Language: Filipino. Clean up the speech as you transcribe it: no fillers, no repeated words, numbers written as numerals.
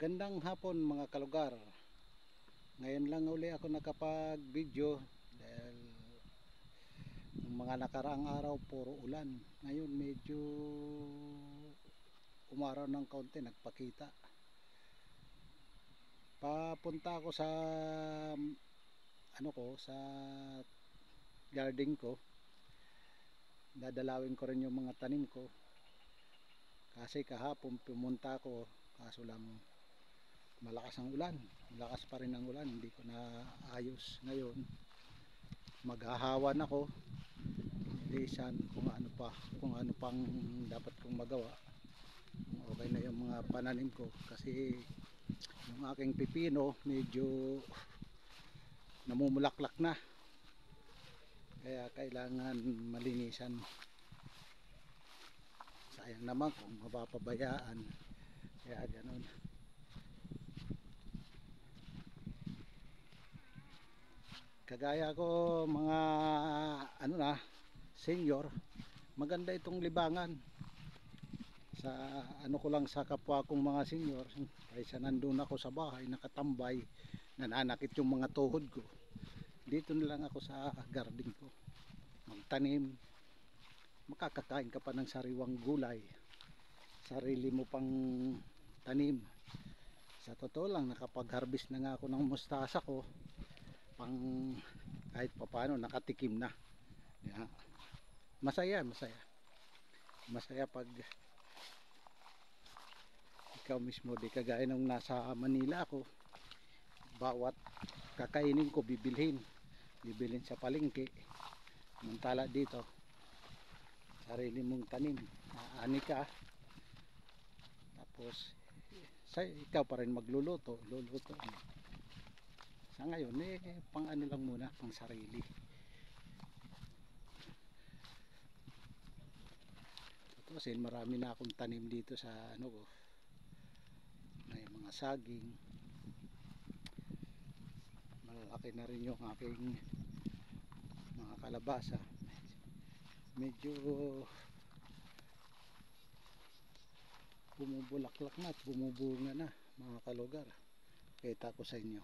Magandang hapon mga kalugar. Ngayon lang uli ako nakapag video dahil ng mga nakaraang araw puro ulan. Ngayon medyo umaraw ng kaunti, nagpakita. Papunta ako sa sa garden ko. Dadalawin ko rin yung mga tanim ko. Kasi kahapon pumunta ako, kaso lang malakas ang ulan, malakas pa rin ang ulan, hindi ko na ayos. Ngayon maghahawan ako, lisan kung ano pang dapat kong magawa. Okay na yung mga pananim ko, kasi yung aking pipino medyo namumulaklak na, kaya kailangan malinisan. Sayang naman kung mapapabayaan, kaya ganun. Kagaya ko mga senior, maganda itong libangan. Sa ko lang sa kapwa kong mga senior, kaysa nandun ako sa bahay nakatambay, nananakit yung mga tuhod ko, dito na lang ako sa garden ko magtanim. Makakakain ka pa ng sariwang gulay, sarili mo pang tanim. Sa totoo lang, nakapag harvest na nga ako ng mustasa ko, pang kahit papaano nakatikim na. Yeah. Masaya pag ikaw mismo, di kagaya nung nasa Manila ako, bawat kakainin ko bibilhin sa palengke. Samantala dito, sarili mong tanim, aani ka, tapos ikaw pa rin magluluto. Sa ngayon pang lang muna, pang sarili. Kasi marami na akong tanim dito sa may mga saging, malalaki na rin yung aking mga kalabasa. Medyo bumubulaklak na at bumubunga na mga kalugar. Kita ko sa inyo.